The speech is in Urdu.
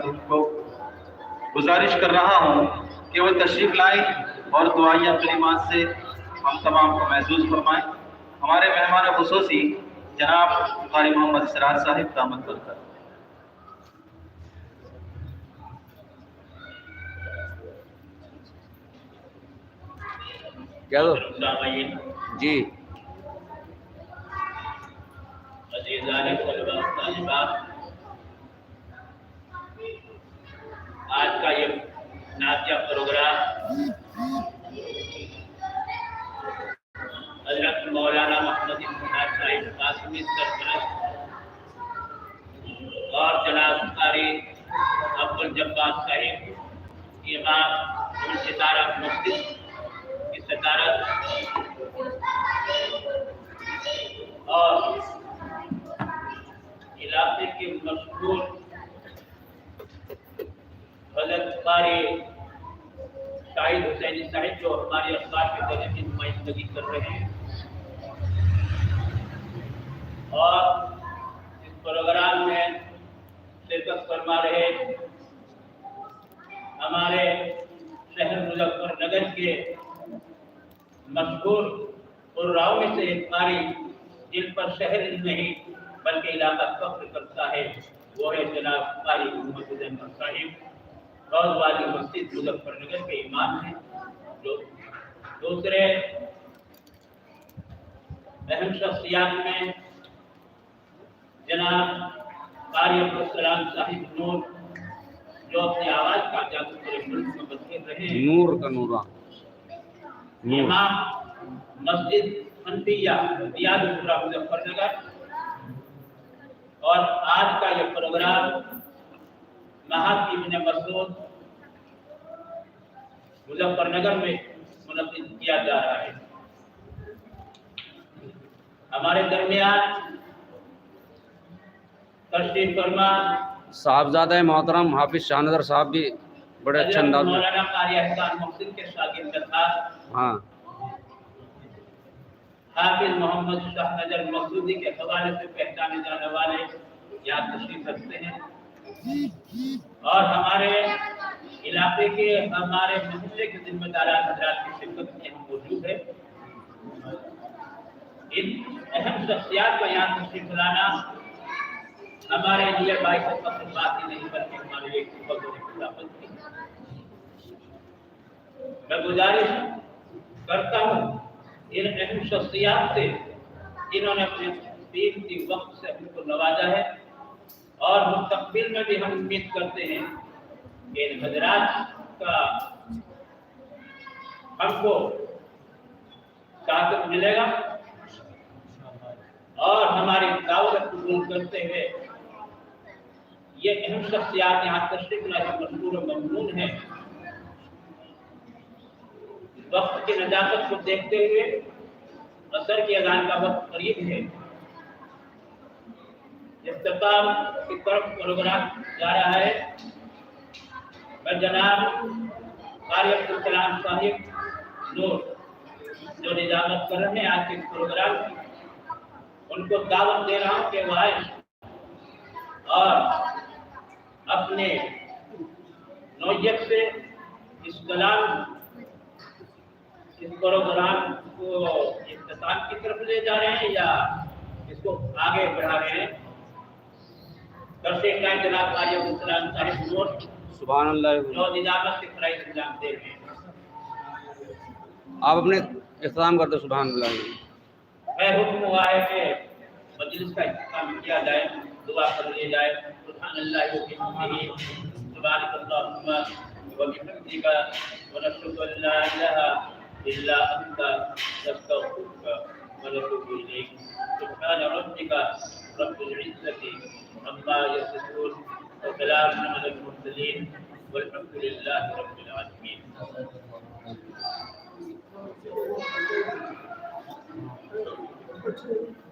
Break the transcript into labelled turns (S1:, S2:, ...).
S1: ان کو گزارش کر رہا ہوں کہ وہ تشریف لائیں اور دعائیہ کلمات سے ہم تمام کو محظوظ فرمائیں۔ ہمارے مہمان خصوصی جناب قاری محمد اسرار صاحب دامت برکت۔
S2: کیا دو جی
S3: عزیزان طلباء طالبات، آج کا یہ نعتیہ پروگرام حضرت مولانا محمد اسحاق صاحب قاسمی سرپرست اور جناب قاری عبدالجبار صاحب امام ستارہ مسجد کی صدارت اور علاقے کے مشہور حضرت قاری شاہد حسینی صاحب جو ہمارے اخبار کے دورے کی نمائندگی کر رہے ہیں، اور اس پروگرام میں شرکت فرما رہے ہمارے شہر مظفر نگر کے مشہور قراؤں میں سے ایک قاری جن پر شہر نہیں بلکہ علاقہ فخر کرتا ہے، وہ ہے جناب قاری محمد حسین صاحب، روز والی مسجد مظفر نگر کے امام ہیں۔ جو دوسرے اہم شخصیات میں جناب قاری عبدالسلام صاحب نور، جو اپنی آواز کا جادو پورے ملک میں بکھیر رہے ہیں،
S2: نور کا نورا
S3: امام مسجد حنفیہ ریاض پورہ مظفر نگر۔ اور آج کا یہ پروگرام مہاتی ابن مسعود مظفر نگر میں منعقد کیا جا رہا ہے۔ ہمارے درمیان تشریف فرما
S2: صاحبزادہ محترم حافظ شاہ نظر صاحب بھی بڑے اچھے انداز میں،
S3: مولانا قاری احسان محسن کے شاگرد تھا
S2: ہاں
S3: حافظ محمد شاہ نظر مقصودی کے حوالے سے پہچانے جانے والے یہاں تشریف رکھتے ہیں، اور ہمارے علاقے کے ہمارے محلے کے ذمہ داران حضرات کی شرکت میں ہم موجود ہیں۔ ان اہم شخصیات کا یہاں تشریف لانا ہمارے لیے باعث فخر بات ہی نہیں بلکہ ہمارے لیے ایک بہت بڑی خلافت تھی۔ میں گزارش کرتا ہوں ان اہم شخصیات سے جنہوں نے اپنے قیمتی وقت سے ہم کو نوازا ہے، اور مستقبل میں بھی ہم امید کرتے ہیں کہ ان حضرات کا ہم کو ساتھ ملے گا، اور ہماری دعوت قبول کرتے ہوئے یہ اہم شخصیات یہاں تشریف لائے مشہور و ممنون ہیں۔ وقت کی نزاکت کو دیکھتے ہوئے عصر کی اذان کا وقت قریب ہے، اختتام کی طرف پروگرام جا رہا ہے۔ میں جناب قاری عبدالسلام صاحب نور جو نظامت کر رہے ہیں آج کے پروگرام کی، ان کو دعوت دے رہا ہوں کہ وہ آئے اور اپنے نوعیت سے اس کلام اس پروگرام کو اختتام کی طرف لے جا رہے ہیں یا اس کو آگے بڑھا رہے ہیں۔ تشریف لائے جناب قاری عبدالسلام صاحب نور،
S2: سبحان اللہ،
S3: جو نظامت کے فرائض انجام دے رہے ہیں۔
S2: آپ اپنے اختتام کر دو۔ سبحان اللہ۔
S3: میں حکم ہوا ہے کہ مجلس کا اختتام کیا جائے، دعا کر لی جائے۔ سبحان اللہ و بحمدہ، سبحانک اللہم و بحمدک، ونشہد ان لا الہ الا انت، نستغفرک ونتوب الیک۔ سبحان ربک رب العزۃ عما یصفون، وسلام علی المرسلین، والحمد للہ رب العالمین۔ Thank you.